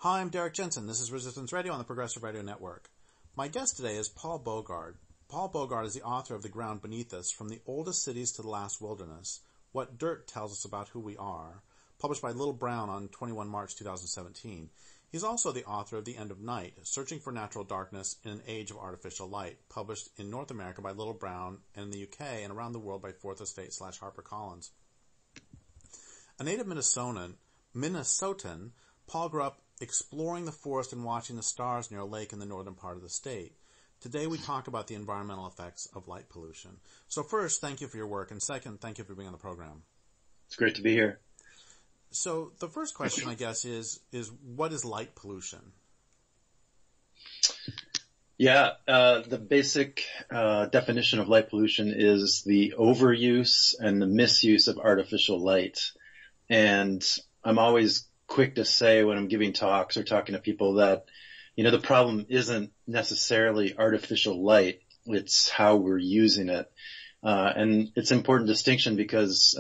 Hi, I'm Derrick Jensen. This is Resistance Radio on the Progressive Radio Network. My guest today is Paul Bogard. Paul Bogard is the author of The Ground Beneath Us, From the Oldest Cities to the Last Wilderness, What Dirt Tells Us About Who We Are, published by Little Brown on 21 March 2017. He's also the author of The End of Night, Searching for Natural Darkness in an Age of Artificial Light, published in North America by Little Brown and in the UK and around the world by Fourth Estate / Harper Collins. A native Minnesotan, Paul grew up exploring the forest and watching the stars near a lake in the northern part of the state. Today we talk about the environmental effects of light pollution. So first, thank you for your work, and second, thank you for being on the program. It's great to be here. So the first question, I guess, is what is light pollution? Yeah, the basic definition of light pollution is the overuse and the misuse of artificial light. And I'm always quick to say when I'm giving talks or talking to people that, the problem isn't necessarily artificial light. It's how we're using it. And it's an important distinction because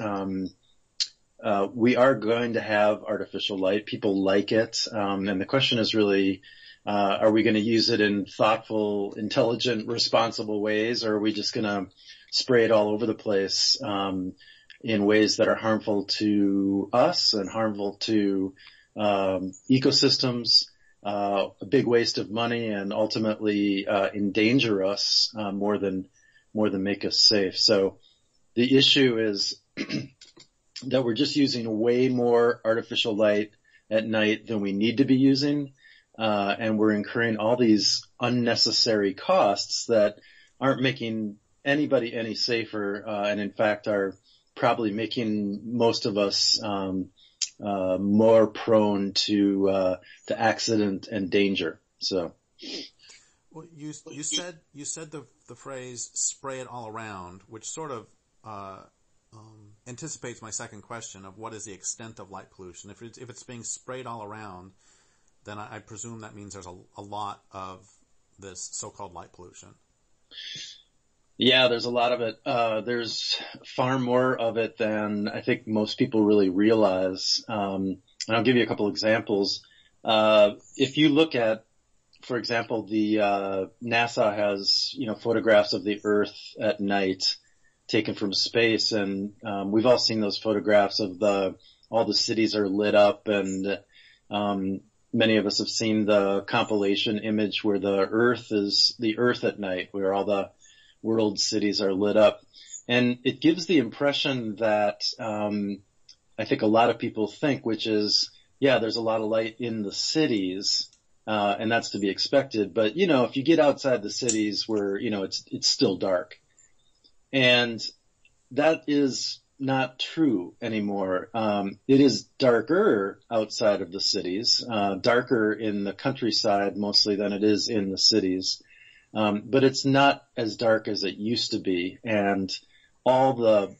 we are going to have artificial light. People like it. And the question is really, are we going to use it in thoughtful, intelligent, responsible ways, or are we just going to spray it all over the place in ways that are harmful to us and harmful to ecosystems, a big waste of money, and ultimately endanger us more than make us safe. So the issue is that we're just using way more artificial light at night than we need to be using, and we're incurring all these unnecessary costs that aren't making anybody any safer, and in fact are probably making most of us more prone to accident and danger. So, well, you said the phrase "spray it all around," which sort of anticipates my second question of what is the extent of light pollution. If it's being sprayed all around, then I presume that means there's a lot of this so-called light pollution. Yeah, there's a lot of it. There's far more of it than I think most people really realize. And I'll give you a couple examples. If you look at, for example, the NASA has, photographs of the Earth at night taken from space, and we've all seen those photographs of all the cities are lit up, and many of us have seen the compilation image where the Earth is the Earth at night, where all the world cities are lit up. And it gives the impression that I think a lot of people think, which is, yeah, there's a lot of light in the cities, and that's to be expected. But, if you get outside the cities where, it's still dark. And that is not true anymore. It is darker outside of the cities, darker in the countryside mostly than it is in the cities. But it's not as dark as it used to be. And all the,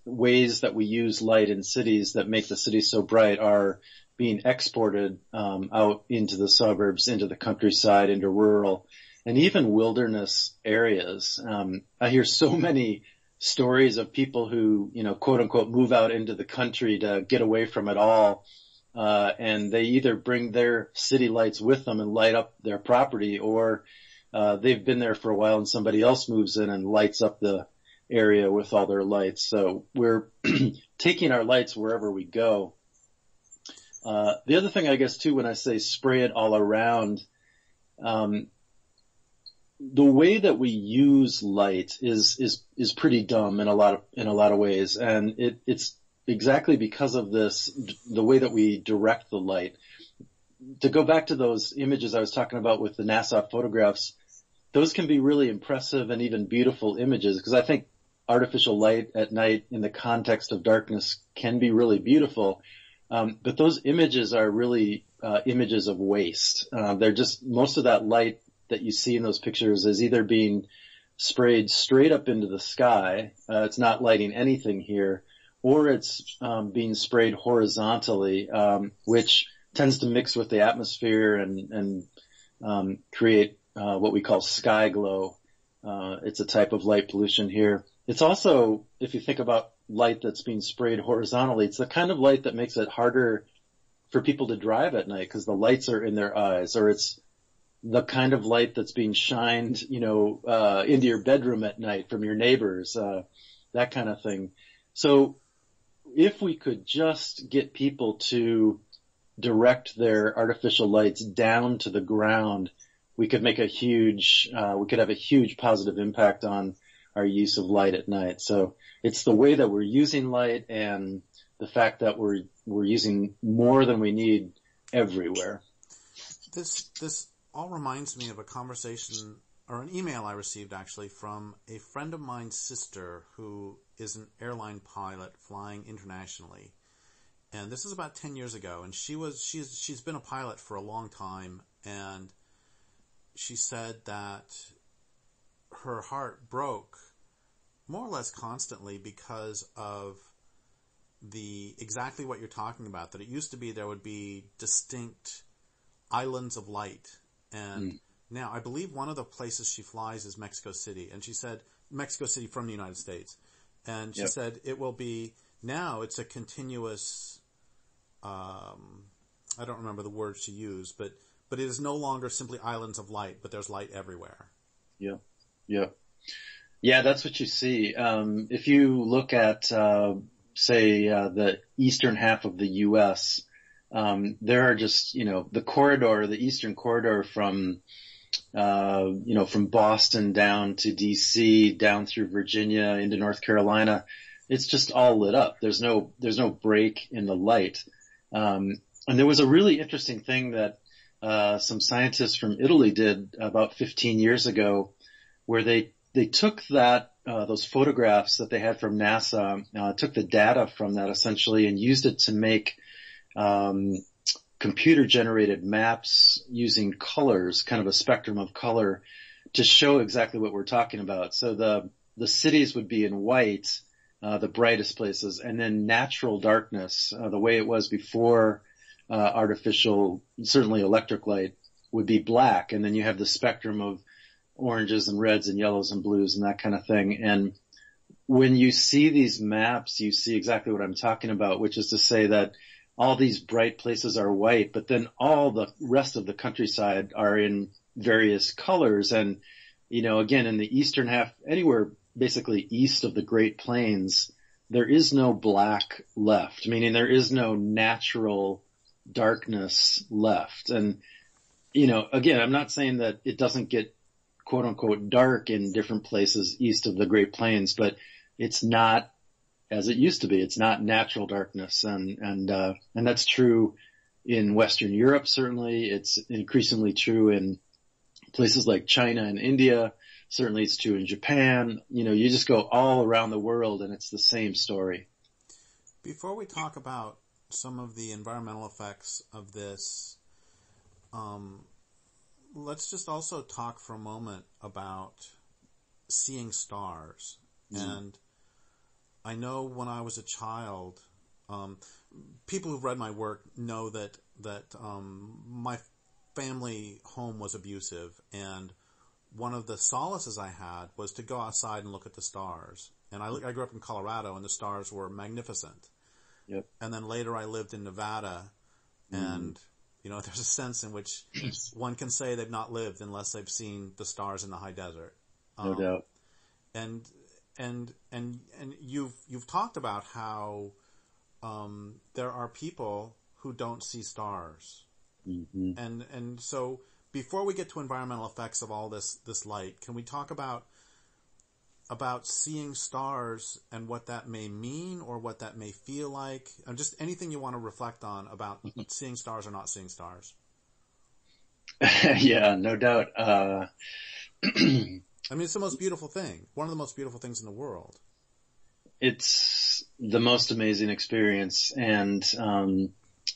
ways that we use light in cities that make the cities so bright are being exported out into the suburbs, into the countryside, into rural, and even wilderness areas. I hear so many stories of people who, quote unquote, move out into the country to get away from it all. And they either bring their city lights with them and light up their property, or they've been there for a while and somebody else moves in and lights up the area with all their lights. So we're taking our lights wherever we go. The other thing, I guess, too, when I say spray it all around, the way that we use light is pretty dumb in a lot of ways. And it's exactly because of this, the way that we direct the light. To go back to those images I was talking about with the NASA photographs, those can be really impressive and even beautiful images, because I think artificial light at night in the context of darkness can be really beautiful. But those images are really images of waste. They're just, most of that light that you see in those pictures is either being sprayed straight up into the sky, it's not lighting anything here, or it's being sprayed horizontally, which tends to mix with the atmosphere and create what we call sky glow. It's a type of light pollution here. It's also, if you think about light that's being sprayed horizontally, it's the kind of light that makes it harder for people to drive at night because the lights are in their eyes, or it's the kind of light that's being shined, into your bedroom at night from your neighbors, that kind of thing. So if we could just get people to direct their artificial lights down to the ground, we could have a huge positive impact on our use of light at night. So it's the way that we're using light and the fact that we're using more than we need everywhere. This all reminds me of a conversation or an email I received actually from a friend of mine's sister who is an airline pilot flying internationally. And this is about 10 years ago, and she's been a pilot for a long time, and she said that her heart broke more or less constantly because of exactly what you're talking about, that it used to be there would be distinct islands of light. And now I believe one of the places she flies is Mexico City. And she said, Mexico City from the United States. And she said it will be, now it's a continuous, I don't remember the word she used, but it is no longer simply islands of light, but there's light everywhere. Yeah. Yeah. Yeah, that's what you see. If you look at, the eastern half of the U.S., there are just, the eastern corridor from Boston down to D.C., down through Virginia into North Carolina. It's just all lit up. There's no break in the light. And there was a really interesting thing that, some scientists from Italy did about 15 years ago, where they took those photographs that they had from NASA, took the data from that essentially and used it to make, computer generated maps using colors, kind of a spectrum of color to show exactly what we're talking about. So the cities would be in white, the brightest places, and then natural darkness, the way it was before, artificial, certainly electric light, would be black. And then you have the spectrum of oranges and reds and yellows and blues and that kind of thing. And when you see these maps, you see exactly what I'm talking about, which is to say that all these bright places are white, but then all the rest of the countryside are in various colors. And, again, in the eastern half, anywhere basically east of the Great Plains, there is no black left, meaning there is no natural darkness left. And, again, I'm not saying that it doesn't get quote unquote dark in different places east of the Great Plains, but it's not as it used to be. It's not natural darkness. And that's true in Western Europe, certainly. It's increasingly true in places like China and India. Certainly it's true in Japan. You just go all around the world and it's the same story. Before we talk about some of the environmental effects of this, let's just also talk for a moment about seeing stars. And I know when I was a child, people who've read my work know that my family home was abusive, and one of the solaces I had was to go outside and look at the stars. And I grew up in Colorado, and the stars were magnificent. Yep. And then later I lived in Nevada, and there's a sense in which one can say they've not lived unless they've seen the stars in the high desert. No doubt. And you've talked about how there are people who don't see stars. Mm-hmm. And so before we get to environmental effects of all this light, can we talk about seeing stars and what that may mean or what that may feel like? And just anything you want to reflect on about seeing stars or not seeing stars. Yeah, no doubt. I mean, it's the most beautiful thing. One of the most beautiful things in the world. It's the most amazing experience. And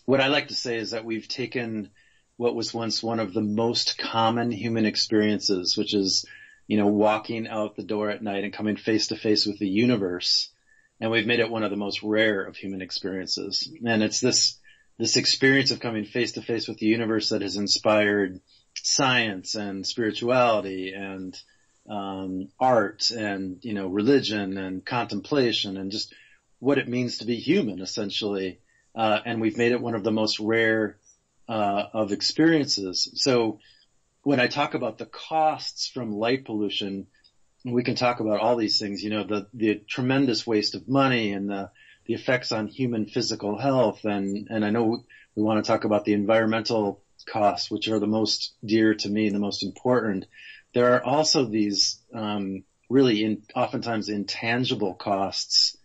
what I like to say is that we've taken what was once one of the most common human experiences, which is, walking out the door at night and coming face to face with the universe. And we've made it one of the most rare of human experiences. And it's this experience of coming face to face with the universe that has inspired science and spirituality and art and, religion and contemplation and just what it means to be human, essentially. and we've made it one of the most rare of experiences. So when I talk about the costs from light pollution, we can talk about all these things, the tremendous waste of money and the effects on human physical health. And I know we want to talk about the environmental costs, which are the most dear to me and the most important. There are also these, really oftentimes intangible costs,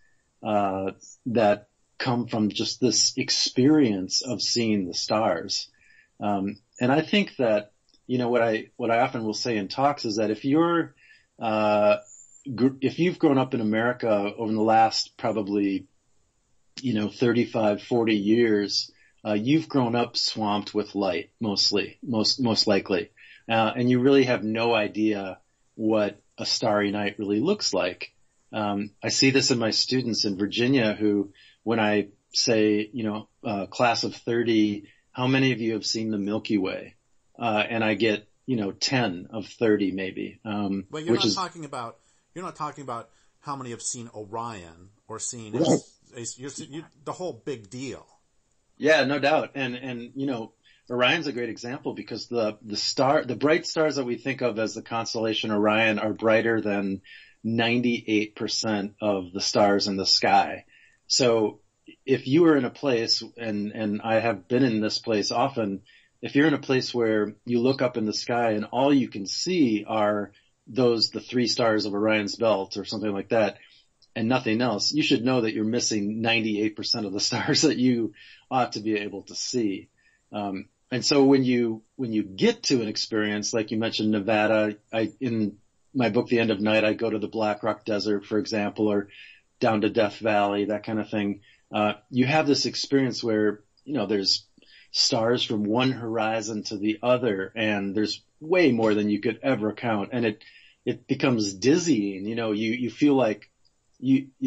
that come from just this experience of seeing the stars. And I think that, what I often will say in talks is that if you've grown up in America over the last probably, 35, 40 years, you've grown up swamped with light, most likely. And you really have no idea what a starry night really looks like. I see this in my students in Virginia who, when I say, class of 30, how many of you have seen the Milky Way? And I get, 10 of 30 maybe. But you're not talking about how many have seen Orion or seen the whole big deal. Yeah, no doubt. And Orion's a great example because the bright stars that we think of as the constellation Orion are brighter than 98% of the stars in the sky. So if you are in a place, and I have been in this place often, if you're in a place where you look up in the sky and all you can see are the 3 stars of Orion's belt or something like that, and nothing else, you should know that you're missing 98% of the stars that you ought to be able to see. And so when you get to an experience, like you mentioned Nevada, in my book, The End of Night, I go to the Black Rock Desert, for example, or down to Death Valley, that kind of thing. You have this experience where, there's stars from one horizon to the other, and there's way more than you could ever count. And it becomes dizzying. You feel like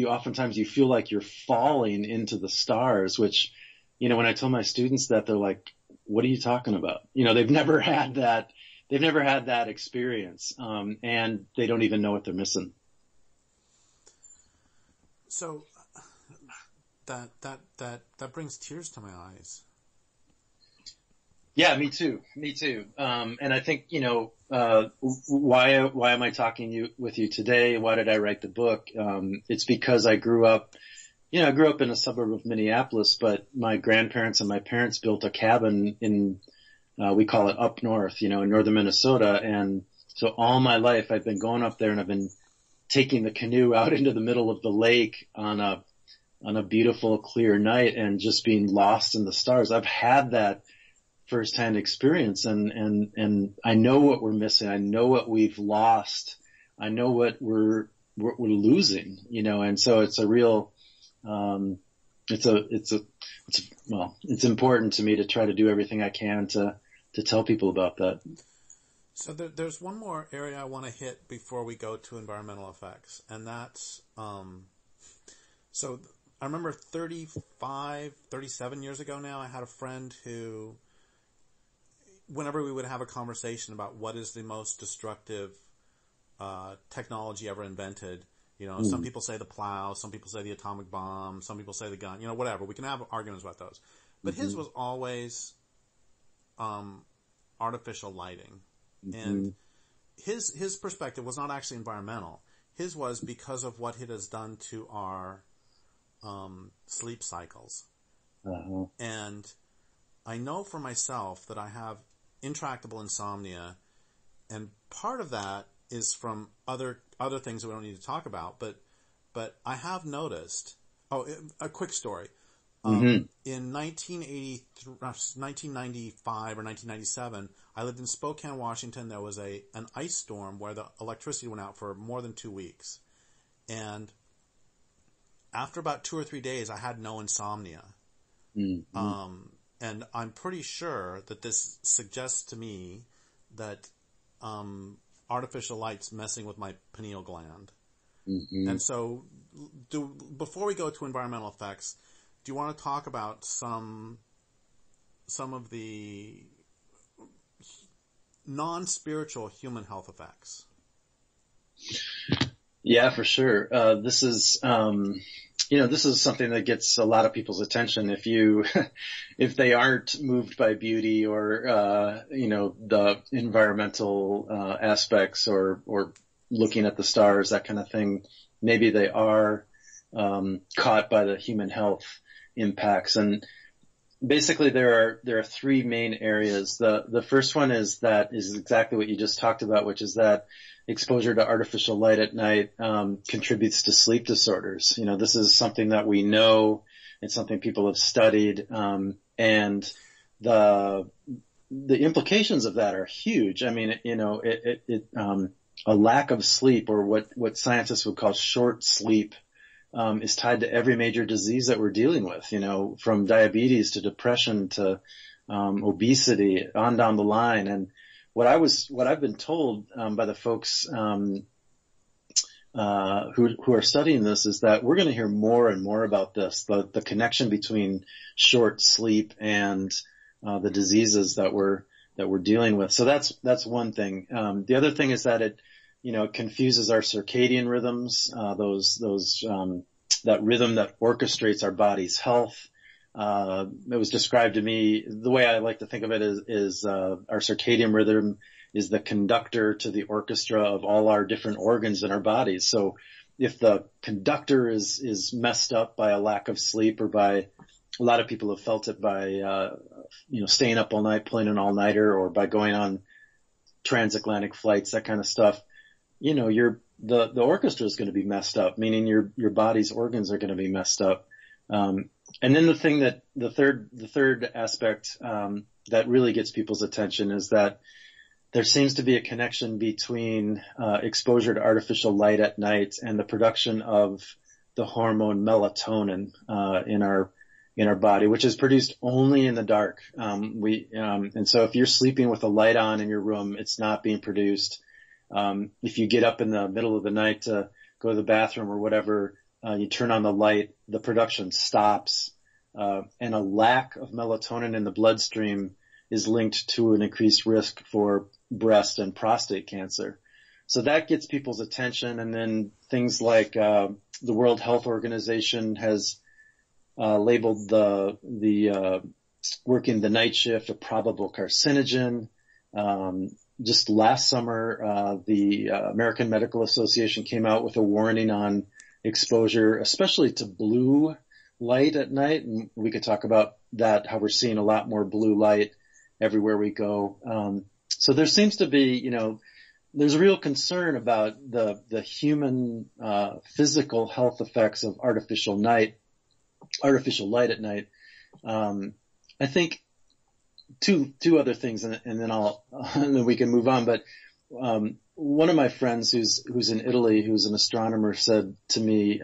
oftentimes you feel like you're falling into the stars, which, when I tell my students that, they're like, what are you talking about? They've never had that experience. And they don't even know what they're missing. So that brings tears to my eyes. Yeah, me too. And I think, why am I talking with you today? Why did I write the book? It's because I grew up in a suburb of Minneapolis, but my grandparents and my parents built a cabin in, we call it up north, in northern Minnesota. And so all my life I've been going up there, and I've been taking the canoe out into the middle of the lake on a beautiful clear night and just being lost in the stars. I've had that firsthand experience, and I know what we're missing. I know what we've lost. I know what we're losing, and so it's a real, it's important to me to try to do everything I can to tell people about that. So there's one more area I want to hit before we go to environmental effects, and that's, so I remember 37 years ago now, I had a friend who, whenever we would have a conversation about what is the most destructive technology ever invented, some people say the plow, some people say the atomic bomb, some people say the gun, whatever. We can have arguments about those. But his was always artificial lighting. And his perspective was not actually environmental. His was because of what it has done to our sleep cycles. Uh-huh. And I know for myself that I have intractable insomnia, and part of that is from other things that we don't need to talk about, but I have noticed, a quick story. In 1995 or 1997, I lived in Spokane, Washington. There was an ice storm where the electricity went out for more than 2 weeks. And after about 2 or 3 days, I had no insomnia. Mm-hmm. And I'm pretty sure that this suggests to me that artificial light's messing with my pineal gland. Mm-hmm. And so, before we go to environmental effects, do you want to talk about some of the non-spiritual human health effects? Yeah, for sure. This is, this is something that gets a lot of people's attention. If they aren't moved by beauty or, the environmental, aspects or looking at the stars, that kind of thing, maybe they are, caught by the human health impacts. And basically there are three main areas. The first one is exactly what you just talked about, which is that exposure to artificial light at night contributes to sleep disorders. This is something that we know. It's something people have studied, and the implications of that are huge. I mean, a lack of sleep, or what scientists would call short sleep, is tied to every major disease that we're dealing with, from diabetes to depression to obesity, on down the line. And what I've been told by the folks who are studying this is that we're going to hear more and more about this, the connection between short sleep and the diseases that we're dealing with. So that's one thing. The other thing is that it confuses our circadian rhythms, that rhythm that orchestrates our body's health. It was described to me, the way I like to think of it is our circadian rhythm is the conductor to the orchestra of all our different organs in our bodies. So if the conductor is messed up by a lack of sleep, or by, a lot of people have felt it by, staying up all night, playing an all-nighter, or by going on transatlantic flights, that kind of stuff, the orchestra is going to be messed up, meaning your body's organs are going to be messed up. And then the third aspect, that really gets people's attention is that there seems to be a connection between, exposure to artificial light at night and the production of the hormone melatonin, in our body, which is produced only in the dark. And so if you're sleeping with a light on in your room, it's not being produced. If you get up in the middle of the night to go to the bathroom or whatever, you turn on the light, the production stops, and a lack of melatonin in the bloodstream is linked to an increased risk for breast and prostate cancer. So that gets people's attention. And then things like, the World Health Organization has, labeled the working the night shift a probable carcinogen. Just last summer, the American Medical Association came out with a warning on exposure, especially to blue light at night. And we could talk about that, how we're seeing a lot more blue light everywhere we go. So there seems to be, there's a real concern about the human, physical health effects of artificial light at night. I think two other things, and then and then we can move on. But one of my friends who's in Italy, who's an astronomer, said to me,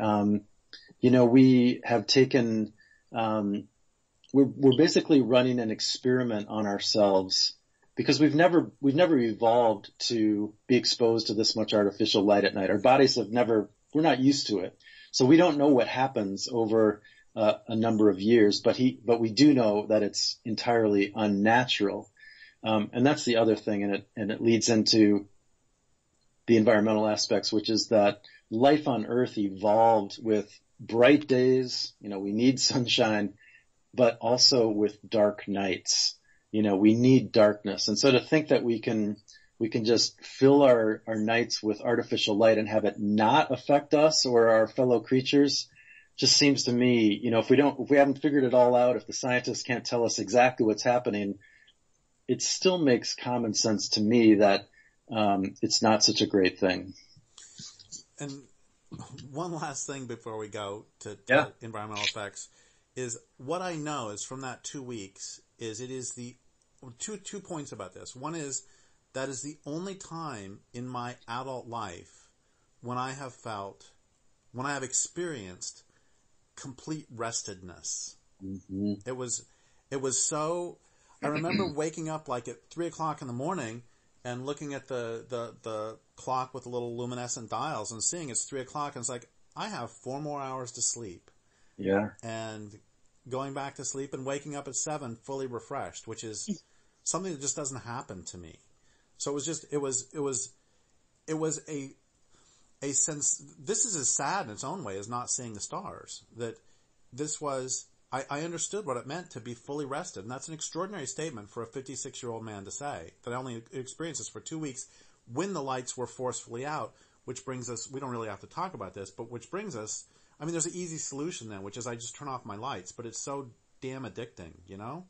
we have taken, we're basically running an experiment on ourselves, because we've never evolved to be exposed to this much artificial light at night. Our bodies we're not used to it, so we don't know what happens over a number of years, but we do know that it's entirely unnatural. And that's the other thing, and it leads into the environmental aspects, which is that life on Earth evolved with bright days. We need sunshine, but also with dark nights. We need darkness. And so to think that we can just fill our nights with artificial light and have it not affect us or our fellow creatures just seems to me, if we haven't figured it all out, if the scientists can't tell us exactly what's happening, it still makes common sense to me that it's not such a great thing. And one last thing before we go to environmental effects is, what I know is from that 2 weeks is it is the two points about this. One is that is the only time in my adult life when I have experienced complete restedness. Mm-hmm. It was so, I remember waking up like at 3:00 in the morning and looking at the clock with the little luminescent dials and seeing it's 3:00, and it's like, I have 4 more hours to sleep. Yeah. And going back to sleep and waking up at 7 fully refreshed, which is something that just doesn't happen to me. So it was a sense, this is as sad in its own way as not seeing the stars. That this was, I understood what it meant to be fully rested. And that's an extraordinary statement for a 56-year-old man to say, that I only experienced this for 2 weeks when the lights were forcefully out, which brings us, we don't really have to talk about this, but which brings us, I mean, there's an easy solution then, which is I just turn off my lights, but it's so damn addicting, you know?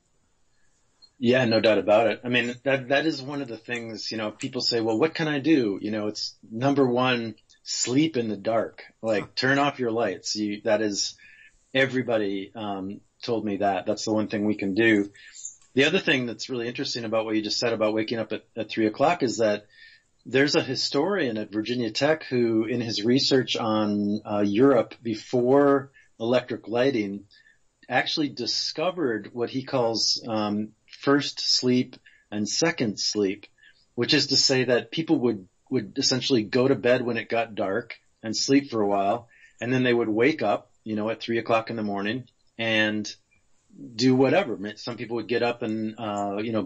Yeah, no doubt about it. I mean, that is one of the things, people say, well, what can I do? It's number one, sleep in the dark, like turn off your lights. That is, everybody, told me that. That's the one thing we can do. The other thing that's really interesting about what you just said about waking up at 3:00 is that there's a historian at Virginia Tech who, in his research on Europe before electric lighting, actually discovered what he calls first sleep and second sleep, which is to say that people would essentially go to bed when it got dark and sleep for a while, and then they would wake up, at 3:00 in the morning and do whatever. Some people would get up and,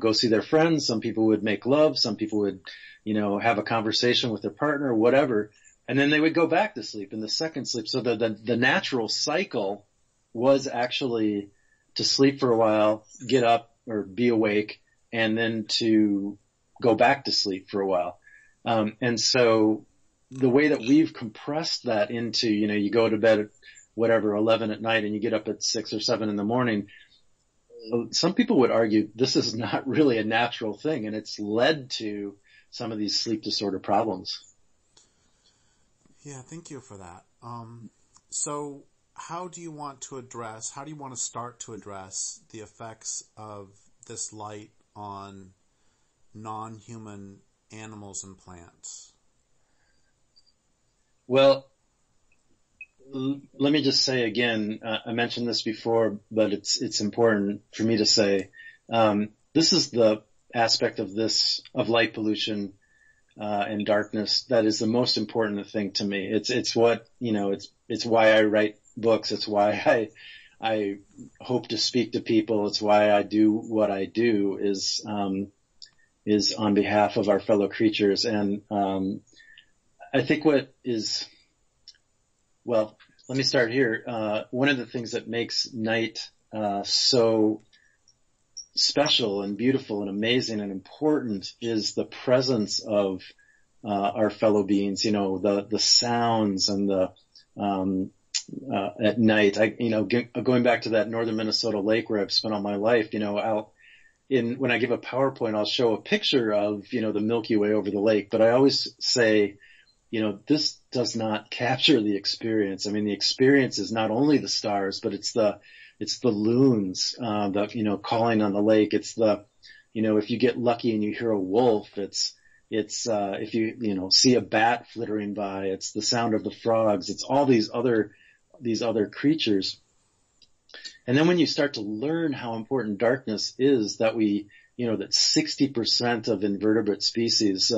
go see their friends. Some people would make love. Some people would, have a conversation with their partner, whatever. And then they would go back to sleep in the second sleep. So the natural cycle was actually to sleep for a while, get up or be awake, and then to go back to sleep for a while. And so the way that we've compressed that into, you go to bed at whatever, 11 at night and you get up at 6 or 7 in the morning, some people would argue this is not really a natural thing, and it's led to some of these sleep disorder problems. Yeah, thank you for that. So how do you want to start to address the effects of this light on non-human animals and plants? Well, let me just say again, I mentioned this before, but it's important for me to say, this is the aspect of light pollution, and darkness that is the most important thing to me. It's what, it's why I write books. It's why I hope to speak to people. It's why I do what I do is on behalf of our fellow creatures. And, I think well, let me start here. One of the things that makes night, so special and beautiful and amazing and important is the presence of, our fellow beings, the sounds and at night, going back to that northern Minnesota lake where I've spent all my life, when I give a PowerPoint, I'll show a picture of, the Milky Way over the lake, but I always say, this does not capture the experience. I mean, the experience is not only the stars, but it's the loons, calling on the lake. It's if you get lucky and you hear a wolf, it's if you see a bat flittering by, it's the sound of the frogs. It's all these other creatures. And then when you start to learn how important darkness is, that that 60% of invertebrate species,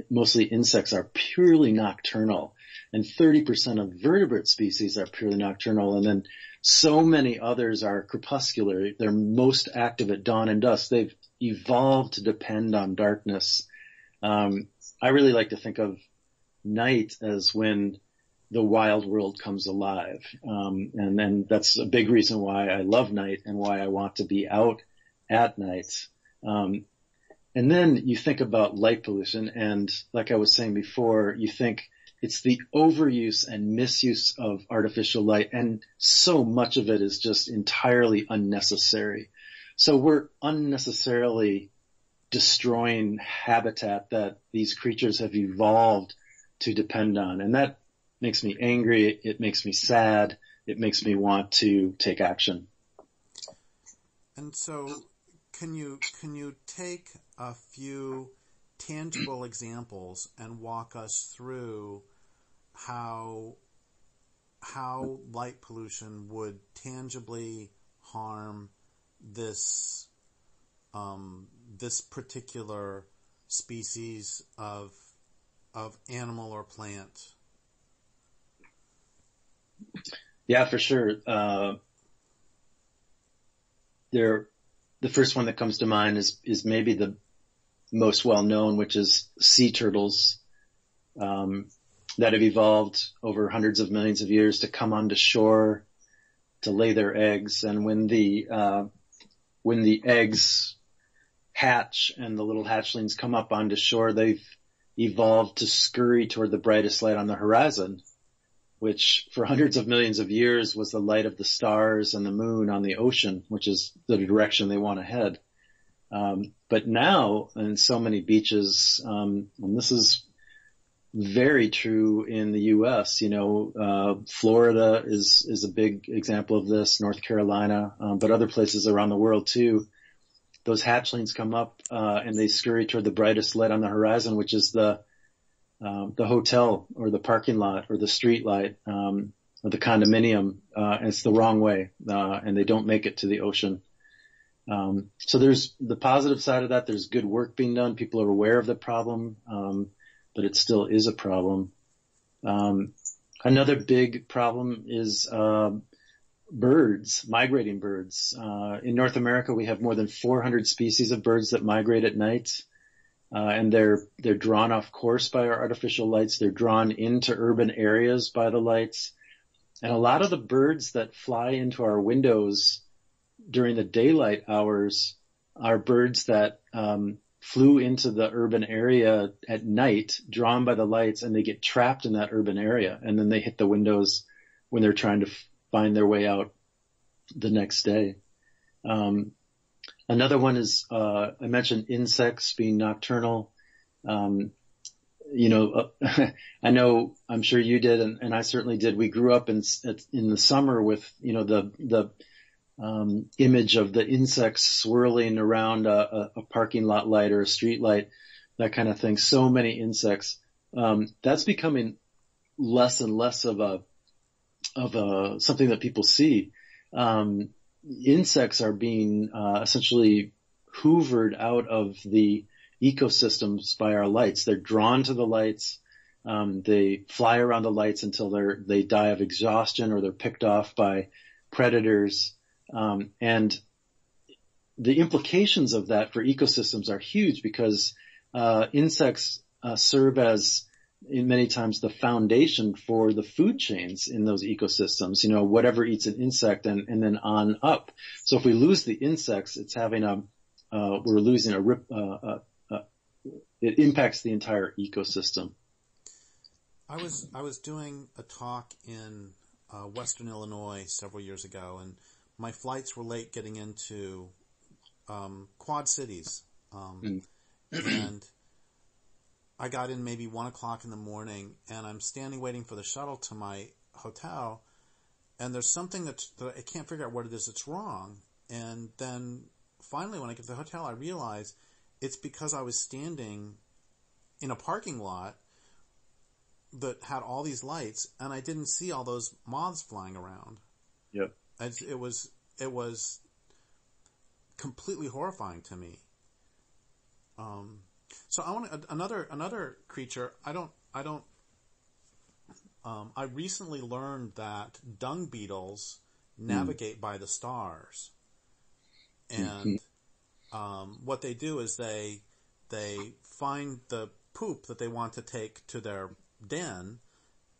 mostly insects, are purely nocturnal, and 30% of vertebrate species are purely nocturnal, and then so many others are crepuscular. They're most active at dawn and dusk. They've evolved to depend on darkness. I really like to think of night as when the wild world comes alive. And then that's a big reason why I love night and why I want to be out at night. And then you think about light pollution, and like I was saying before, you think it's the overuse and misuse of artificial light, and so much of it is just entirely unnecessary. So we're unnecessarily destroying habitat that these creatures have evolved to depend on, and that makes me angry. It makes me sad. It makes me want to take action. And so can you take a few tangible examples and walk us through how light pollution would tangibly harm this particular species of animal or plant? Yeah, for sure. The first one that comes to mind is maybe the most well known, which is sea turtles. that have evolved over hundreds of millions of years to come onto shore to lay their eggs. And when the eggs hatch and the little hatchlings come up onto shore, they've evolved to scurry toward the brightest light on the horizon, which for hundreds of millions of years was the light of the stars and the moon on the ocean, which is the direction they want to head. But now in so many beaches, and this is very true in the U.S., Florida is a big example of this, North Carolina, but other places around the world too. Those hatchlings come up, and they scurry toward the brightest light on the horizon, which is the hotel or the parking lot or the street light, or the condominium, and it's the wrong way, and they don't make it to the ocean. So there's the positive side of that. There's good work being done. People are aware of the problem, but it still is a problem. Another big problem is, birds, migrating birds. In North America, we have more than 400 species of birds that migrate at night. And they're drawn off course by our artificial lights. They're drawn into urban areas by the lights. And a lot of the birds that fly into our windows during the daylight hours are birds that, flew into the urban area at night, drawn by the lights, and they get trapped in that urban area. And then they hit the windows when they're trying to find their way out the next day. Another one is, I mentioned insects being nocturnal. I know, I'm sure you did, and I certainly did. We grew up in the summer with, the image of the insects swirling around a parking lot light or a street light, that kind of thing. So many insects. That's becoming less and less of something that people see. Insects are being essentially hoovered out of the ecosystems by our lights. They're drawn to the lights. They fly around the lights until they die of exhaustion or they're picked off by predators. And the implications of that for ecosystems are huge because insects serve as, in many times, the foundation for the food chains in those ecosystems. Whatever eats an insect and then on up. So if we lose the insects, it's having we're losing it impacts the entire ecosystem. I was doing a talk in Western Illinois several years ago, and my flights were late getting into Quad Cities, and I got in maybe 1 o'clock in the morning, and I'm standing waiting for the shuttle to my hotel, and there's something that I can't figure out what it is that's wrong. And then finally, when I get to the hotel, I realize it's because I was standing in a parking lot that had all these lights, and I didn't see all those moths flying around. Yep. It was completely horrifying to me. So I want another creature. I recently learned that dung beetles navigate by the stars, and what they do is they find the poop that they want to take to their den,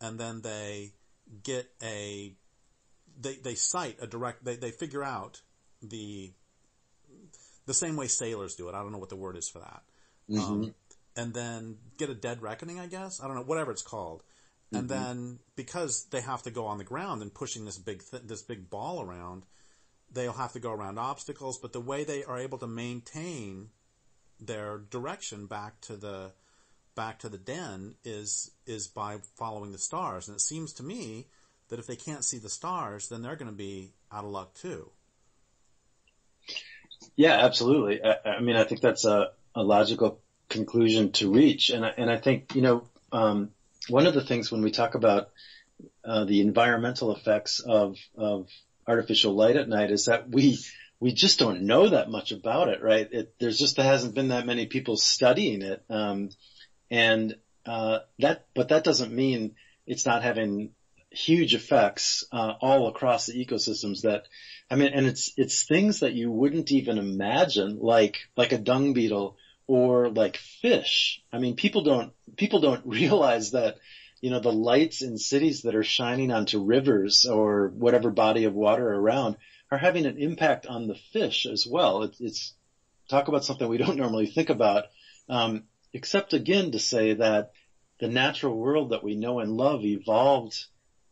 and then they get they sight a direct. They figure out the same way sailors do it. I don't know what the word is for that. And then get a dead reckoning, I guess. I don't know, whatever it's called. And then because they have to go on the ground and pushing this big ball around, they'll have to go around obstacles. But the way they are able to maintain their direction back to the den is by following the stars. And it seems to me that if they can't see the stars, then they're going to be out of luck too. Yeah, absolutely. I mean, I think that's a logical conclusion to reach. And I think, one of the things when we talk about the environmental effects of artificial light at night is that we just don't know that much about it, right? There hasn't been that many people studying it. But that doesn't mean it's not having huge effects all across the ecosystems and it's things that you wouldn't even imagine, like a dung beetle or like fish. I mean, people don't realize that, the lights in cities that are shining onto rivers or whatever body of water around are having an impact on the fish as well. It's talk about something we don't normally think about, except again to say that the natural world that we know and love evolved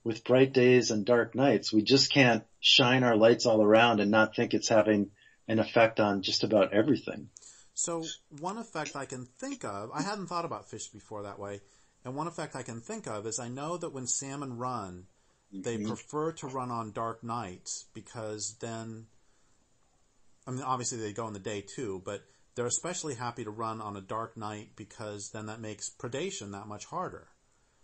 with bright days and dark nights. We just can't shine our lights all around and not think it's having an effect on just about everything. So one effect I can think of, I hadn't thought about fish before that way, and one effect I can think of is I know that when salmon run, they prefer to run on dark nights because then, I mean, obviously they go in the day too, but they're especially happy to run on a dark night because then that makes predation that much harder.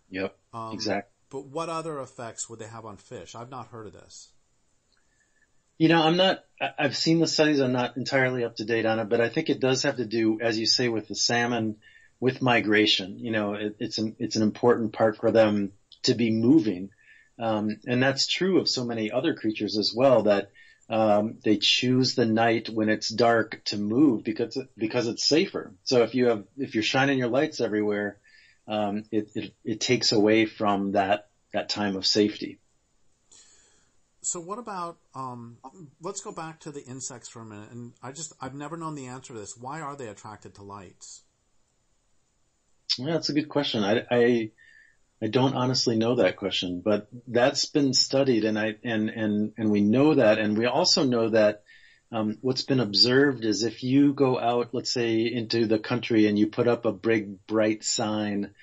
Yep, exactly. But what other effects would they have on fish? I've not heard of this. I've seen the studies. I'm not entirely up to date on it, but I think it does have to do, as you say, with the salmon, with migration. It's an important part for them to be moving. And that's true of so many other creatures as well, that they choose the night when it's dark to move because it's safer. So if you're shining your lights everywhere, it takes away from that time of safety. So what about, let's go back to the insects for a minute. And I've never known the answer to this. Why are they attracted to lights? Yeah, that's a good question. I don't honestly know that question, but that's been studied and we know that. And we also know that, what's been observed is if you go out, let's say into the country and you put up a big bright sign,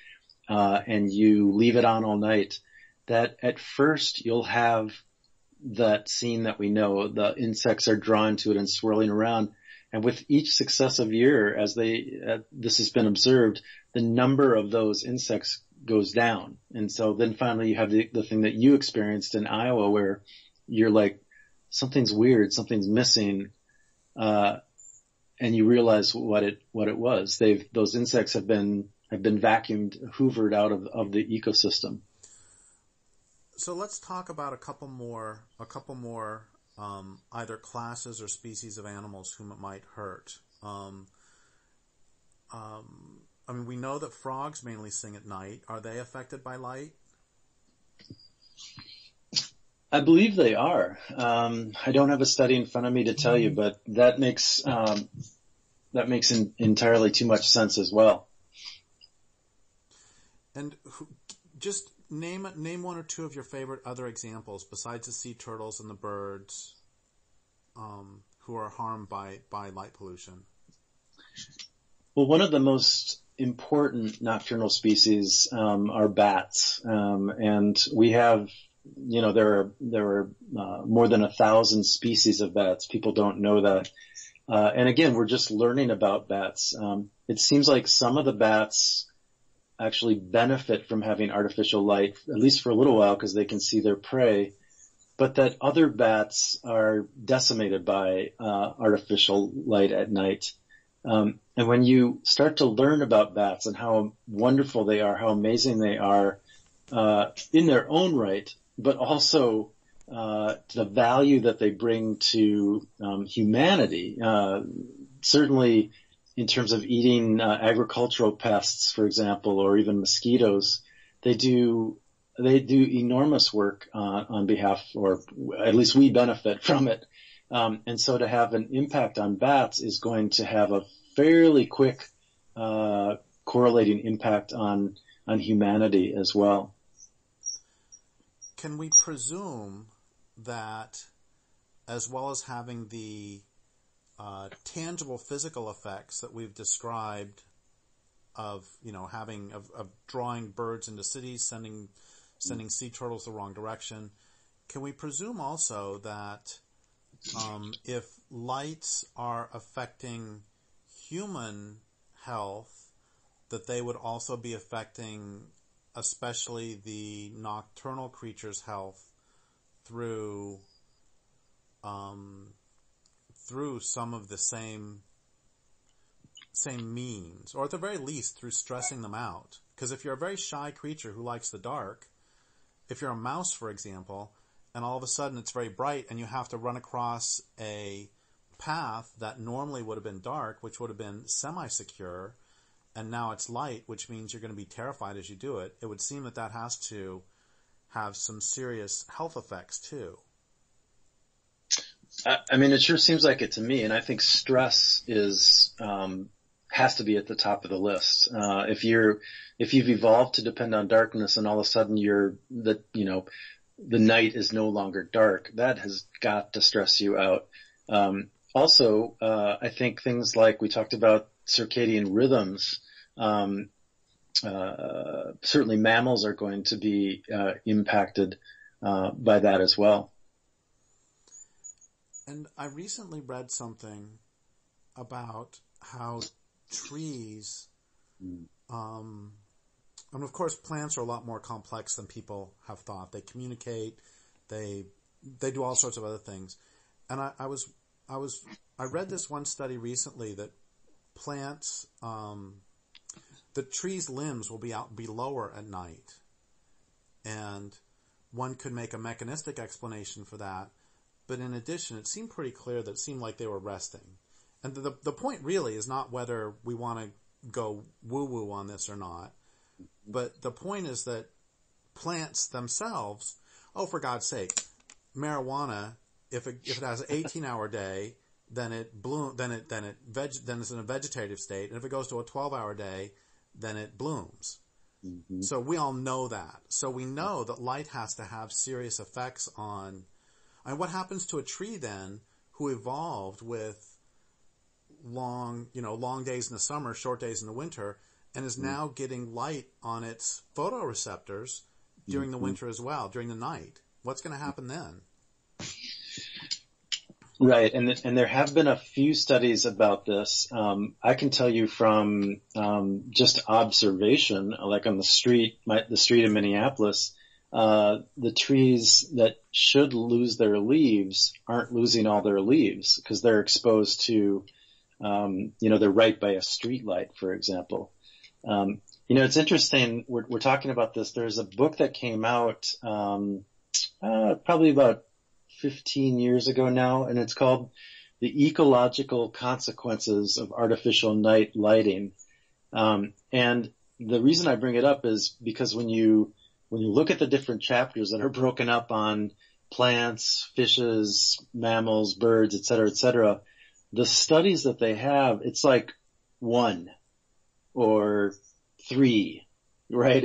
and you leave it on all night, that at first you'll have that scene that we know, the insects are drawn to it and swirling around. And with each successive year, as this has been observed, the number of those insects goes down. And so then finally you have the thing that you experienced in Iowa where you're like, something's weird, something's missing, and you realize what it was. Those insects have been vacuumed, hoovered out of the ecosystem. So let's talk about a couple more either classes or species of animals whom it might hurt. I mean, we know that frogs mainly sing at night. Are they affected by light? I believe they are. I don't have a study in front of me to tell you, but that makes entirely too much sense as well. And just name one or two of your favorite other examples besides the sea turtles and the birds, who are harmed by light pollution. Well, one of the most important nocturnal species are bats, and we have, there are more than 1,000 species of bats. People don't know that, and again, we're just learning about bats. It seems like some of the bats actually benefit from having artificial light, at least for a little while, because they can see their prey, but that other bats are decimated by artificial light at night. And when you start to learn about bats and how wonderful they are, how amazing they are in their own right, but also the value that they bring to humanity, certainly in terms of eating agricultural pests, for example, or even mosquitoes, they do enormous work on behalf, or at least we benefit from it. And so to have an impact on bats is going to have a fairly quick correlating impact on humanity as well. Can we presume that, as well as having the tangible physical effects that we've described of drawing birds into cities, sending sea turtles the wrong direction, can we presume also that if lights are affecting human health, that they would also be affecting especially the nocturnal creatures' health through some of the same means, or at the very least through stressing them out? Because if you're a very shy creature who likes the dark, if you're a mouse, for example, and all of a sudden it's very bright and you have to run across a path that normally would have been dark, which would have been semi-secure, and now it's light, which means you're going to be terrified as you do it, it would seem that that has to have some serious health effects too. I mean, it sure seems like it to me, and I think stress has to be at the top of the list. If you've evolved to depend on darkness, and all of a sudden the night is no longer dark, that has got to stress you out. Also, I think things like we talked about circadian rhythms. Certainly mammals are going to be impacted by that as well. And I recently read something about how trees, and of course plants are a lot more complex than people have thought. They communicate, they do all sorts of other things. And I read this one study recently that plants, the tree's limbs will be lower at night. And one could make a mechanistic explanation for that. But in addition, it seemed pretty clear that it seemed like they were resting. And the point really is not whether we want to go woo-woo on this or not. But the point is that plants themselves, for God's sake, marijuana, if it has an 18-hour day, then it's in a vegetative state. And if it goes to a 12-hour day, then it blooms. Mm-hmm. So we all know that. So we know that light has to have serious effects on. And what happens to a tree then who evolved with long days in the summer, short days in the winter, and is now getting light on its photoreceptors during the winter as well, during the night? What's going to happen then? Right. And there have been a few studies about this. I can tell you from, just observation, like on the street in Minneapolis, the trees that should lose their leaves aren't losing all their leaves because they're exposed to, they're right by a street light, for example. It's interesting. We're talking about this. There's a book that came out, probably about 15 years ago now, and it's called The Ecological Consequences of Artificial Night Lighting. And the reason I bring it up is because when you look at the different chapters that are broken up on plants, fishes, mammals, birds, et cetera, the studies that they have, it's like 1 or 3, right?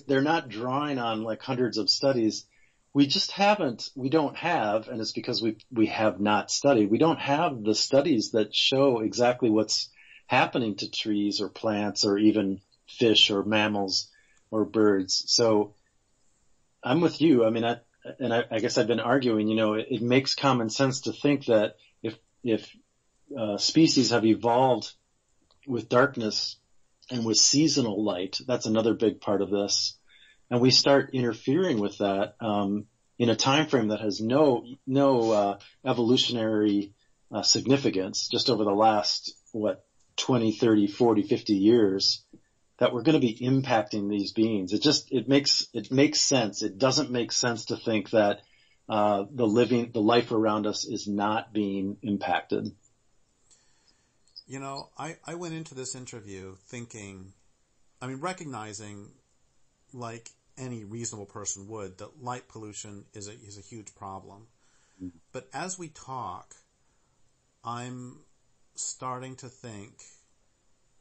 They're not drawing on like hundreds of studies. We don't have, and it's because we have not studied, we don't have the studies that show exactly what's happening to trees or plants or even fish or mammals or birds. So I'm with you. I mean, I guess I've been arguing, it makes common sense to think that if species have evolved with darkness and with seasonal light, that's another big part of this. And we start interfering with that, in a time frame that has no evolutionary, significance just over the last, 20, 30, 40, 50 years, that we're going to be impacting these beings. It makes sense. It doesn't make sense to think that, the life around us is not being impacted. I went into this interview recognizing, like any reasonable person would, that light pollution is a huge problem. Mm-hmm. But as we talk, I'm starting to think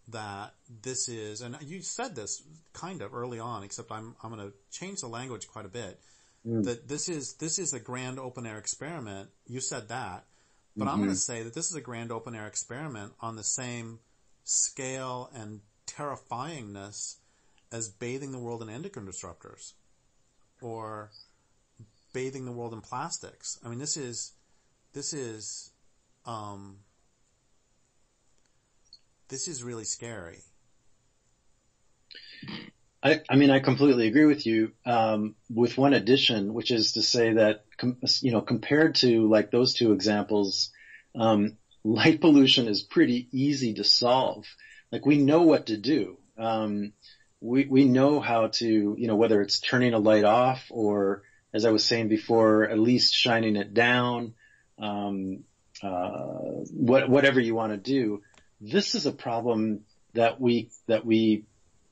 that this is, and you said this kind of early on, except I'm going to change the language quite a bit, that this is a grand open air experiment. You said that, but I'm going to say that this is a grand open air experiment on the same scale and terrifyingness as bathing the world in endocrine disruptors or bathing the world in plastics. I mean, this is really scary. I completely agree with you, with one addition, which is to say that, compared to like those two examples, light pollution is pretty easy to solve. Like we know what to do. We know how to, whether it's turning a light off or, as I was saying before, at least shining it down, whatever you want to do. This is a problem that we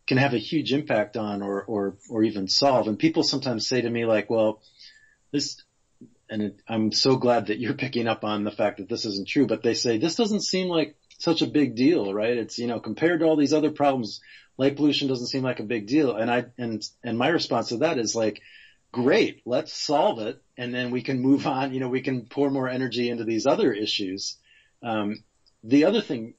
can have a huge impact on or even solve. And people sometimes say to me like, well, I'm so glad that you're picking up on the fact that this isn't true, but they say this doesn't seem like such a big deal, right? It's, compared to all these other problems, light pollution doesn't seem like a big deal. And my response to that is like, great, let's solve it. And then we can move on, we can pour more energy into these other issues. The other thing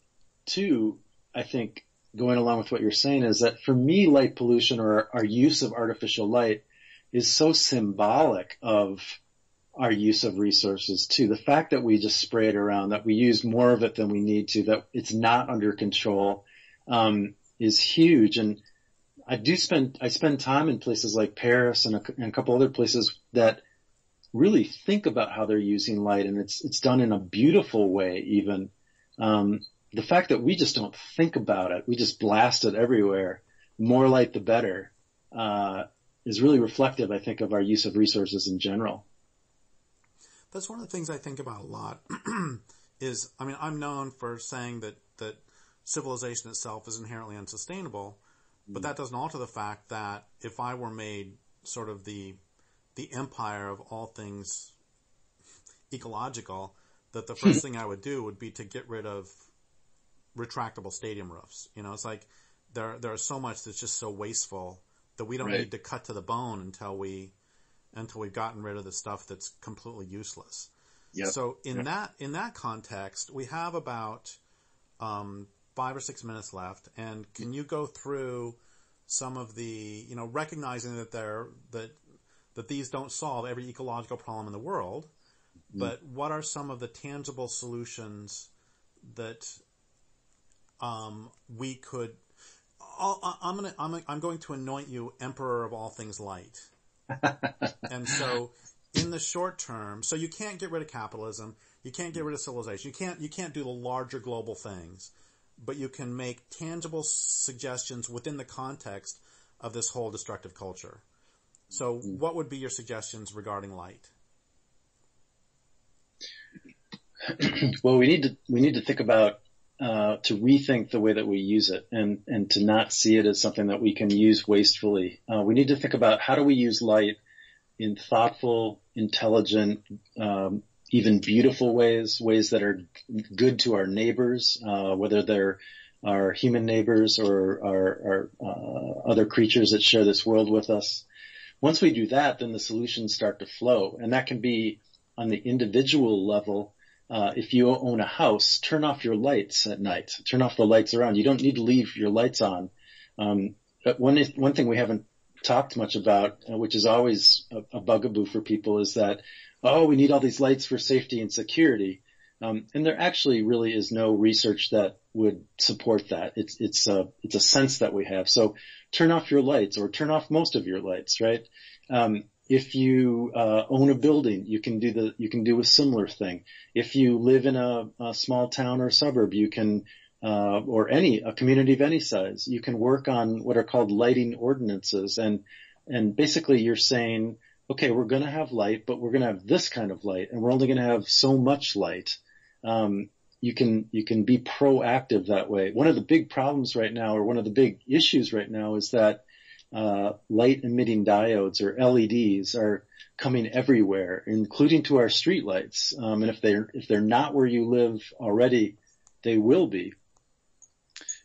too, I think, going along with what you're saying, is that for me, light pollution or our use of artificial light is so symbolic of our use of resources too. The fact that we just spray it around, that we use more of it than we need to, that it's not under control, is huge. And I spend time in places like Paris and a couple other places that really think about how they're using light, and it's done in a beautiful way even. The fact that we just don't think about it, we just blast it everywhere, more light the better, is really reflective, I think, of our use of resources in general. That's one of the things I think about a lot is, I'm known for saying that civilization itself is inherently unsustainable, but that doesn't alter the fact that if I were made sort of the empire of all things ecological, that the first thing I would do would be to get rid of retractable stadium roofs. It's like there is so much that's just so wasteful that we don't need to cut to the bone until we've gotten rid of the stuff that's completely useless. Yep. So in that context, we have about 5 or 6 minutes left, and can you go through some of the, recognizing that these don't solve every ecological problem in the world, but what are some of the tangible solutions that we could? I'm going to anoint you emperor of all things light. And so in the short term, so you can't get rid of capitalism, you can't get rid of civilization, you can't do the larger global things, but you can make tangible suggestions within the context of this whole destructive culture. So what would be your suggestions regarding light? Well, we need to think about, to rethink the way that we use it and to not see it as something that we can use wastefully. We need to think about how do we use light in thoughtful, intelligent, even beautiful ways that are good to our neighbors, whether they're our human neighbors or our other creatures that share this world with us. Once we do that, then the solutions start to flow. And that can be on the individual level. If you own a house, turn off your lights at night. Turn off the lights around. You don't need to leave your lights on. But one thing we haven't talked much about, which is always a bugaboo for people, is that, we need all these lights for safety and security. And there actually really is no research that would support that. It's a sense that we have. So turn off your lights, or turn off most of your lights, right? If you own a building, you can do a similar thing. If you live in a small town or suburb, you can, or a community of any size, you can work on what are called lighting ordinances. And basically you're saying, okay, we're going to have light, but we're going to have this kind of light, and we're only going to have so much light. You can be proactive that way. One of the big problems right now, or one of the big issues right now, is that light emitting diodes, or LEDs, are coming everywhere, including to our street lights. And if they're not where you live already, they will be.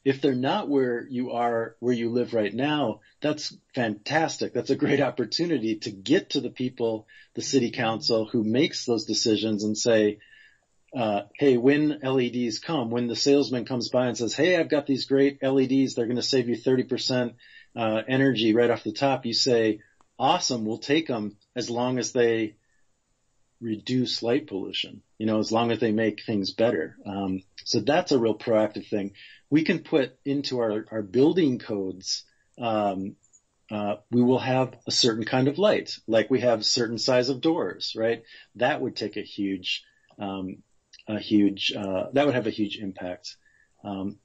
If they're not where you live right now, that's fantastic. That's a great opportunity to get to the people, the city council, who makes those decisions, and say, hey, when LEDs come, when the salesman comes by and says, hey, I've got these great LEDs, they're going to save you 30% energy right off the top, you say, awesome, we'll take them, as long as they reduce light pollution, as long as they make things better. So that's a real proactive thing. We can put into our building codes, we will have a certain kind of light, like we have certain size of doors, right? That would take that would have a huge impact. And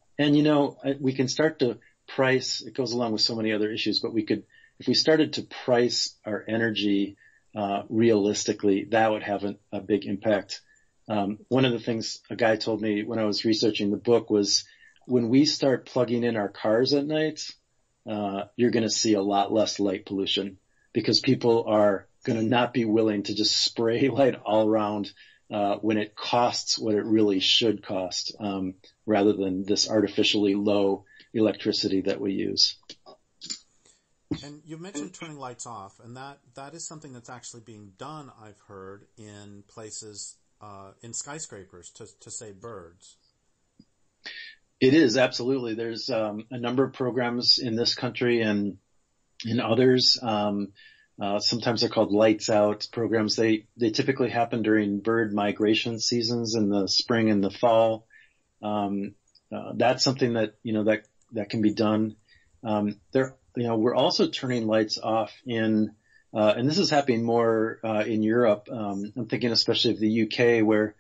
we can start to price, it goes along with so many other issues, but if we started to price our energy realistically, that would have a big impact. One of the things a guy told me when I was researching the book was, when we start plugging in our cars at night, you're going to see a lot less light pollution because people are going to not be willing to just spray light all around when it costs what it really should cost, rather than this artificially low electricity that we use. And you've mentioned turning lights off, and that is something that's actually being done, I've heard, in places, in skyscrapers to save birds. It is, absolutely. There's a number of programs in this country and in others. Sometimes they're called lights out programs. They typically happen during bird migration seasons in the spring and the fall. That's something that, that can be done. We're also turning lights off in, and this is happening more, in Europe. I'm thinking especially of the UK where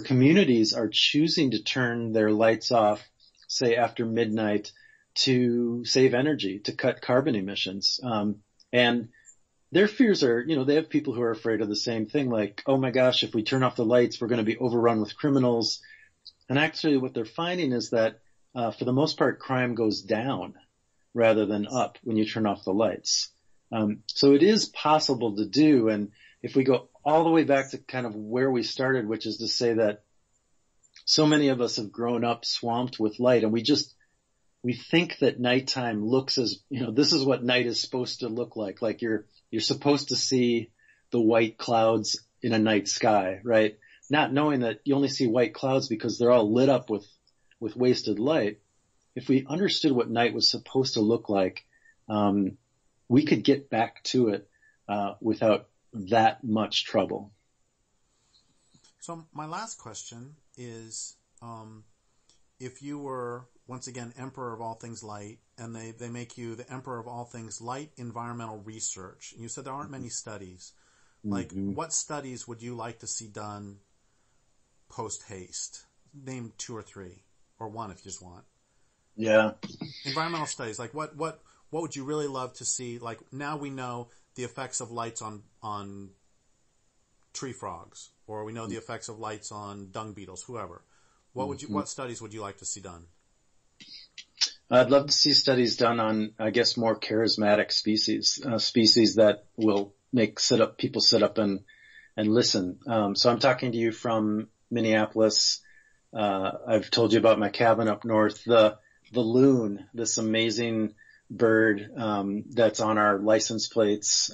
communities are choosing to turn their lights off, say after midnight, to save energy, to cut carbon emissions. And their fears are, they have people who are afraid of the same thing, like, oh my gosh, if we turn off the lights, we're going to be overrun with criminals. And actually what they're finding is that, for the most part, crime goes down rather than up when you turn off the lights. So it is possible to do. And if we go all the way back to kind of where we started, which is to say that so many of us have grown up swamped with light, and we think that nighttime looks as, this is what night is supposed to look like. Like you're supposed to see the white clouds in a night sky, right? Not knowing that you only see white clouds because they're all lit up with wasted light. If we understood what night was supposed to look like, we could get back to it, without that much trouble. So my last question is, if you were, once again, Emperor of all things light, and they make you the Emperor of all things light environmental research, and you said there aren't many studies. Like, what studies would you like to see done post haste? Name 2 or 3, or 1 if you just want. Yeah. Environmental studies, like what would you really love to see? Like, now we know the effects of lights on tree frogs, or we know the effects of lights on dung beetles, whoever. What studies would you like to see done? I'd love to see studies done on, I guess, more charismatic species that will make people sit up and listen. So I'm talking to you from Minneapolis. I've told you about my cabin up north, the loon, this amazing bird, that's on our license plates.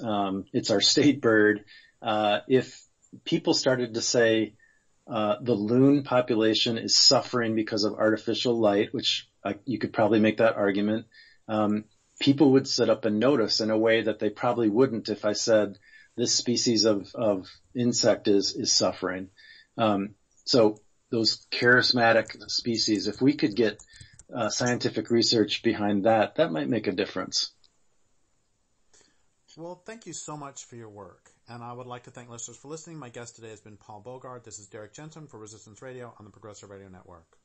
It's our state bird. If people started to say, the loon population is suffering because of artificial light, which you could probably make that argument, people would sit up and notice in a way that they probably wouldn't if I said this species of insect is suffering. So those charismatic species, if we could get scientific research behind that might make a difference. Well, thank you so much for your work. And I would like to thank listeners for listening. My guest today has been Paul Bogard. This is Derrick Jensen for Resistance Radio on the Progressive Radio Network.